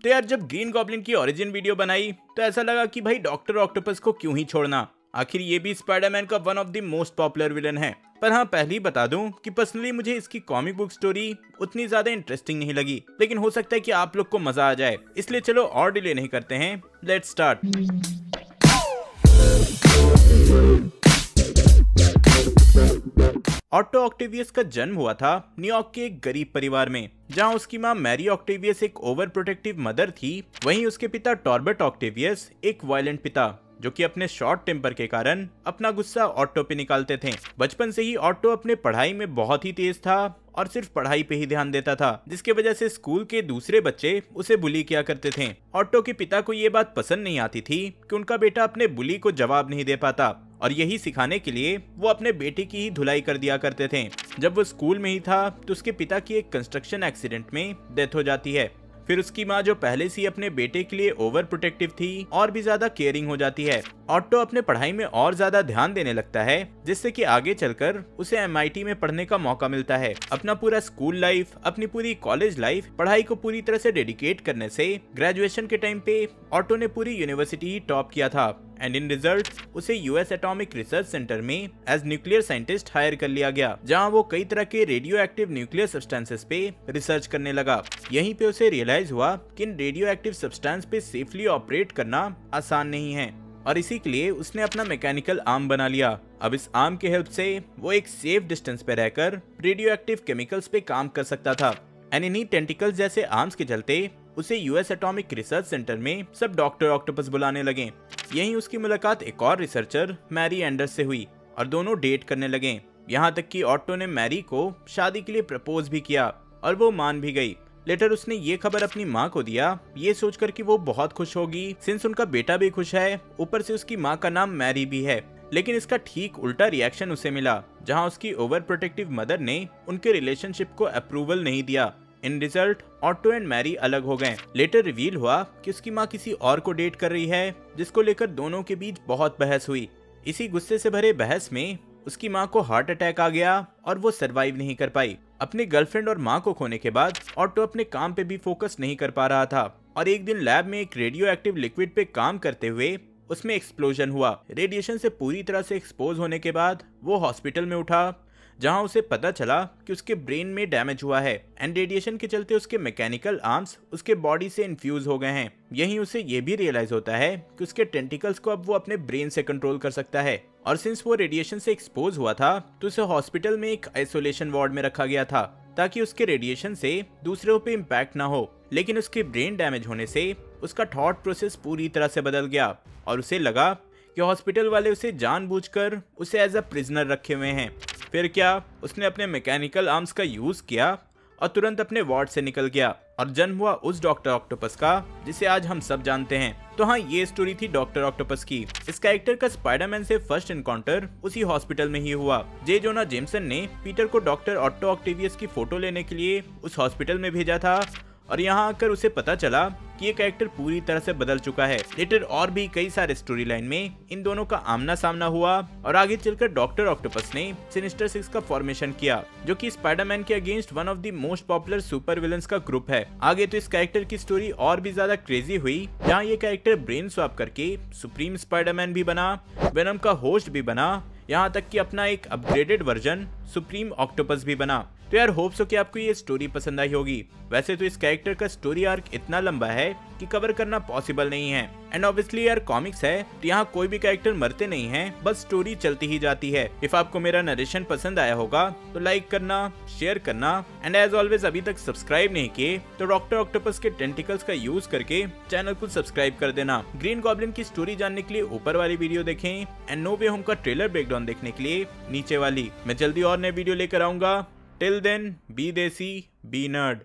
तो यार जब ग्रीन गॉब्लिन की ओरिजिन वीडियो बनाई तो ऐसा लगा कि भाई डॉक्टर ऑक्टोपस को क्यों ही छोड़ना, आखिर ये भी स्पाइडरमैन का one of the most popular villain है। पर हाँ, पहले ही बता दूं कि पर्सनली मुझे इसकी कॉमिक बुक स्टोरी उतनी ज्यादा इंटरेस्टिंग नहीं लगी, लेकिन हो सकता है कि आप लोग को मजा आ जाए, इसलिए चलो और डिले नहीं करते हैं, लेट्स स्टार्ट। ऑटो ऑक्टेवियस का जन्म हुआ था न्यूयॉर्क के एक गरीब परिवार में, जहां उसकी मां मैरी ऑक्टेवियस एक ओवर प्रोटेक्टिव मदर थी। वहीं उसके पिता टॉर्बट ऑक्टेवियस एक वायलेंट पिता, जो कि अपने शॉर्ट टेम्पर के कारण अपना गुस्सा ऑटो पे निकालते थे। बचपन से ही ऑटो अपने पढ़ाई में बहुत ही तेज था और सिर्फ पढ़ाई पे ही ध्यान देता था, जिसके वजह से स्कूल के दूसरे बच्चे उसे बुली किया करते थे। ऑटो के पिता को ये बात पसंद नहीं आती थी कि उनका बेटा अपने बुली को जवाब नहीं दे पाता, और यही सिखाने के लिए वो अपने बेटे की ही धुलाई कर दिया करते थे। जब वो स्कूल में ही था तो उसके पिता की एक कंस्ट्रक्शन एक्सीडेंट में डेथ हो जाती है। फिर उसकी माँ, जो पहले से ही अपने बेटे के लिए ओवर प्रोटेक्टिव थी, और भी ज्यादा केयरिंग हो जाती है। ऑटो अपने पढ़ाई में और ज्यादा ध्यान देने लगता है, जिससे कि आगे चलकर उसे MIT में पढ़ने का मौका मिलता है। अपना पूरा स्कूल लाइफ, अपनी पूरी कॉलेज लाइफ पढ़ाई को पूरी तरह से डेडिकेट करने से ग्रेजुएशन के टाइम पे ऑटो ने पूरी यूनिवर्सिटी ही टॉप किया था, एंड इन रिजल्ट उसे US एटॉमिक रिसर्च सेंटर में एज न्यूक्लियर साइंटिस्ट हायर कर लिया गया, जहां वो कई तरह के रेडियो एक्टिव न्यूक्लियर सब्सटेंसेस पे रिसर्च करने लगा। यहीं पे उसे रियलाइज हुआ कि इन रेडियो एक्टिव सब्सटेंस पे सेफली ऑपरेट करना आसान नहीं है, और इसी के लिए उसने अपना मैकेनिकल आर्म बना लिया। अब इस आर्म के हेल्प से वो एक सेफ डिस्टेंस पे रहकर रेडियो एक्टिव केमिकल्स पे काम कर सकता था, एंड इन्हीं टेंटिकल्स जैसे आर्म्स के चलते उसे US एटॉमिक रिसर्च सेंटर में सब डॉक्टर ऑक्टोपस बुलाने लगे। यहीं उसकी मुलाकात एक और रिसर्चर मैरी एंडर्स से हुई, और दोनों डेट करने लगे। यहाँ तक कि ऑटो ने मैरी को शादी के लिए प्रपोज भी किया, और वो मान भी गई। लेटर उसने ये खबर अपनी माँ को दिया, ये सोचकर कि वो बहुत खुश होगी सिंस उनका बेटा भी खुश है, ऊपर से उसकी माँ का नाम मैरी भी है। लेकिन इसका ठीक उल्टा रिएक्शन उसे मिला, जहाँ उसकी ओवर प्रोटेक्टिव मदर ने उनके रिलेशनशिप को अप्रूवल नहीं दिया। In result Otto and Mary अलग हो गए। लेटर रिवील हुआ कि उसकी माँ किसी और को डेट कर रही है, जिसको लेकर दोनों के बीच बहुत बहस हुई। इसी गुस्से से भरे बहस में उसकी माँ को हार्ट अटैक आ गया और वो सरवाइव नहीं कर पाई। अपनी गर्लफ्रेंड और माँ को खोने के बाद ऑटो अपने काम पे भी फोकस नहीं कर पा रहा था, और एक दिन लैब में एक रेडियो एक्टिव लिक्विड पे काम करते हुए उसमें एक्सप्लोजन हुआ। रेडिएशन से पूरी तरह से एक्सपोज होने के बाद वो हॉस्पिटल में उठा, जहां उसे पता चला कि उसके ब्रेन में डैमेज हुआ है, एंड रेडिएशन के चलते उसके मैकेनिकल आर्म्स उसके बॉडी से इन्फ्यूज हो गए हैं। यहीं उसे ये भी रियलाइज होता है कि उसके टेंटिकल्स को अब वो अपने ब्रेन से कंट्रोल कर सकता है, और सिंस वो रेडिएशन से एक्सपोज हुआ था तो उसे हॉस्पिटल में एक आइसोलेशन वार्ड में रखा गया था, ताकि उसके रेडिएशन से दूसरों पे इम्पैक्ट ना हो। लेकिन उसके ब्रेन डैमेज होने से उसका थॉट प्रोसेस पूरी तरह से बदल गया, और उसे लगा कि हॉस्पिटल वाले उसे जानबूझकर उसे एज अ प्रिजनर रखे हुए हैं। फिर क्या, उसने अपने मैकेनिकल आर्म्स का यूज किया और तुरंत अपने वार्ड से निकल गया, और जन्म हुआ उस डॉक्टर ऑक्टोपस का जिसे आज हम सब जानते हैं। तो हाँ, ये स्टोरी थी डॉक्टर ऑक्टोपस की। इस कैरेक्टर का स्पाइडरमैन से फर्स्ट एनकाउंटर उसी हॉस्पिटल में ही हुआ। जे जोना जेमसन ने पीटर को डॉक्टर ऑटो ऑक्टेवियस की फोटो लेने के लिए उस हॉस्पिटल में भेजा था, और यहाँ आकर उसे पता चला कि ये कैरेक्टर पूरी तरह से बदल चुका है। लेटर और भी कई सारे स्टोरी लाइन में इन दोनों का आमना सामना हुआ, और आगे चलकर डॉक्टर ऑक्टोपस ने सिनिस्टर 6 का फॉर्मेशन किया, जो कि स्पाइडरमैन के against one of the most popular super villains का ग्रुप है। आगे तो इस कैरेक्टर की स्टोरी और भी ज्यादा क्रेजी हुई, जहाँ ये कैरेक्टर ब्रेन स्वैप करके सुप्रीम स्पाइडरमैन भी बना, वेनम का होस्ट भी बना, यहाँ तक कि अपना एक अपग्रेडेड वर्जन सुप्रीम ऑक्टोपस भी बना। तो यार होप्स हो कि आपको ये स्टोरी पसंद आई होगी। वैसे तो इस कैरेक्टर का स्टोरी आर्क इतना लंबा है कि कवर करना पॉसिबल नहीं है, एंड ऑब्वियसली यार कॉमिक्स है तो यहाँ कोई भी कैरेक्टर मरते नहीं हैं, बस स्टोरी चलती ही जाती है। इफ आपको मेरा नरेशन पसंद आया होगा तो लाइक करना, शेयर करना, एंड एज ऑलवेज अभी तक सब्सक्राइब नहीं किए तो डॉक्टर ऑक्टोपस के टेंटिकल्स का यूज करके चैनल को सब्सक्राइब कर देना। ग्रीन गॉब्लिन की स्टोरी जानने के लिए ऊपर वाली वीडियो देखें, एंड नो वे होम का ट्रेलर ब्रेकडाउन देखने के लिए नीचे वाली। मैं जल्दी और नए वीडियो लेकर आऊंगा। टिल देन, बी देसी, बी नर्ड।